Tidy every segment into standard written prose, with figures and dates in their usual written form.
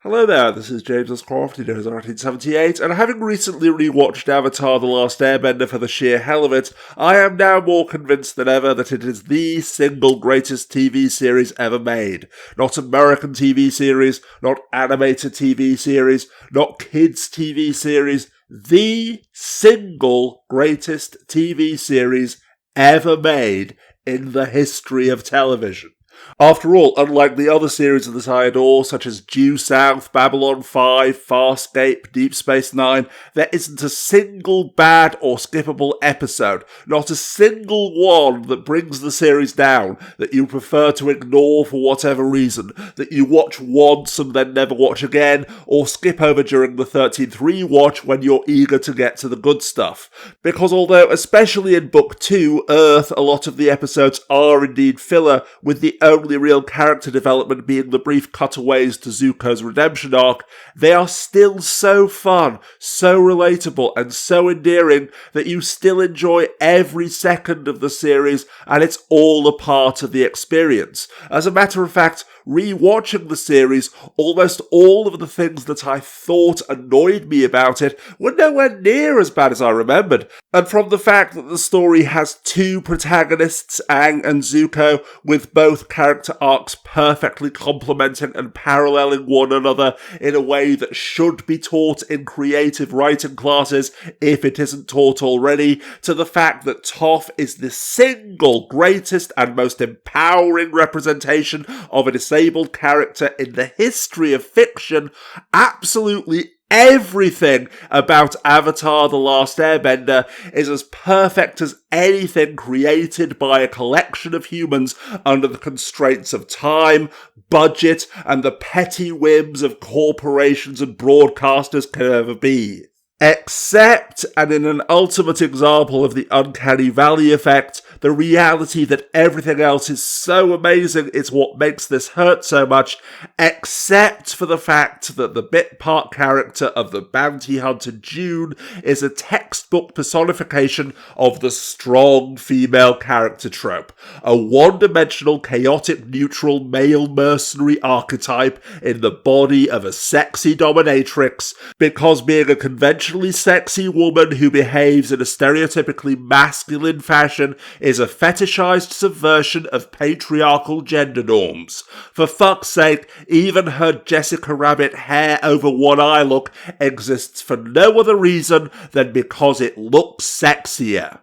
Hello there, this is James S. Croft, he knows 1978, and having recently rewatched Avatar The Last Airbender for the sheer hell of it, I am now more convinced than ever that it is the single greatest TV series ever made. Not American TV series, not animated TV series, not kids TV series, the single greatest TV series ever made in the history of television. After all, unlike the other series that I adore, such as Due South, Babylon 5, Farscape, Deep Space Nine, there isn't a single bad or skippable episode, not a single one that brings the series down, that you prefer to ignore for whatever reason, that you watch once and then never watch again, or skip over during the 13th rewatch when you're eager to get to the good stuff. Because although, especially in Book 2, Earth, a lot of the episodes are indeed filler, with the only real character development being the brief cutaways to Zuko's redemption arc, they are still so fun, so relatable, and so endearing that you still enjoy every second of the series, and it's all a part of the experience. As a matter of fact, rewatching the series, almost all of the things that I thought annoyed me about it were nowhere near as bad as I remembered. And from the fact that the story has two protagonists, Aang and Zuko, with both character arcs perfectly complementing and paralleling one another in a way that should be taught in creative writing classes if it isn't taught already, to the fact that Toph is the single greatest and most empowering representation of a disabled character in the history of fiction, absolutely everything about Avatar The Last Airbender is as perfect as anything created by a collection of humans under the constraints of time, budget, and the petty whims of corporations and broadcasters can ever be. Except, and in an ultimate example of the uncanny valley effect, the reality that everything else is so amazing is what makes this hurt so much, except for the fact that the bit part character of the bounty hunter June is a textbook personification of the strong female character trope, a one-dimensional, chaotic, neutral male mercenary archetype in the body of a sexy dominatrix, because being a conventionally sexy woman who behaves in a stereotypically masculine fashion is a fetishized subversion of patriarchal gender norms. For fuck's sake, even her Jessica Rabbit hair over one eye look exists for no other reason than because it looks sexier.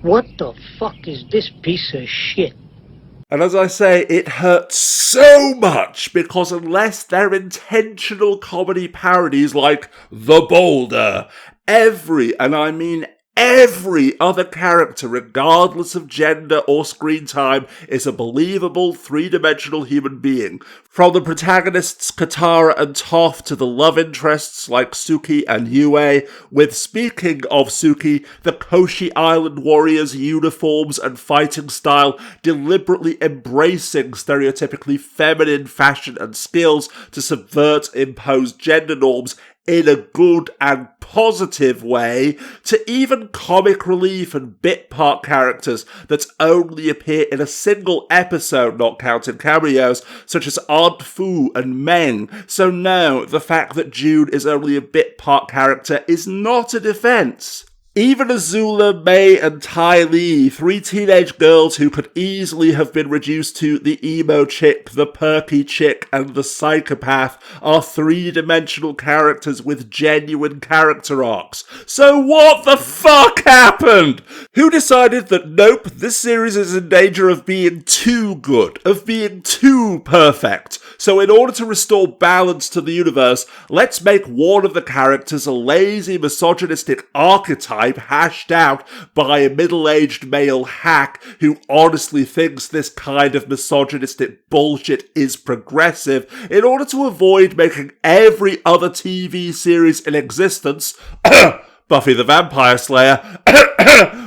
What the fuck is this piece of shit? And as I say, it hurts so much because unless they're intentional comedy parodies like The Boulder, every, and I mean every other character, regardless of gender or screen time, is a believable three-dimensional human being. From the protagonists Katara and Toph to the love interests like Suki and Yue, with, speaking of Suki, the Koshi Island warriors' uniforms and fighting style deliberately embracing stereotypically feminine fashion and skills to subvert imposed gender norms in a good and positive way, to even comic relief and bit part characters that only appear in a single episode, not counting cameos, such as Aunt Fu and Meng. So no, the fact that June is only a bit part character is not a defense. Even Azula, Mei, and Ty Lee, three teenage girls who could easily have been reduced to the emo chick, the perky chick, and the psychopath, are three-dimensional characters with genuine character arcs. So what the fuck happened? Who decided that nope, this series is in danger of being too good, of being too perfect? So in order to restore balance to the universe, let's make one of the characters a lazy, misogynistic archetype hashed out by a middle-aged male hack who honestly thinks this kind of misogynistic bullshit is progressive, in order to avoid making every other TV series in existence, Buffy the Vampire Slayer,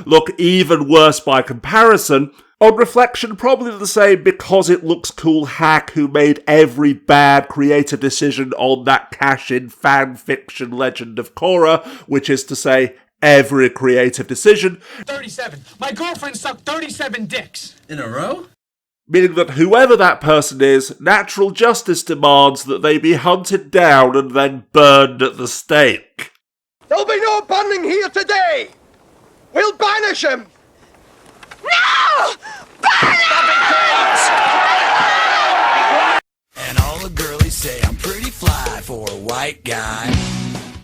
look even worse by comparison. On reflection, probably the same because it looks cool hack who made every bad creative decision on that cash-in fan-fiction legend of Korra, which is to say, every creative decision. 37. My girlfriend sucked 37 dicks. In a row? meaning that whoever that person is, natural justice demands that they be hunted down and then burned at the stake. There'll be no burning here today! We'll banish him! No! Burn him! And all the girlies say I'm pretty fly for a white guy.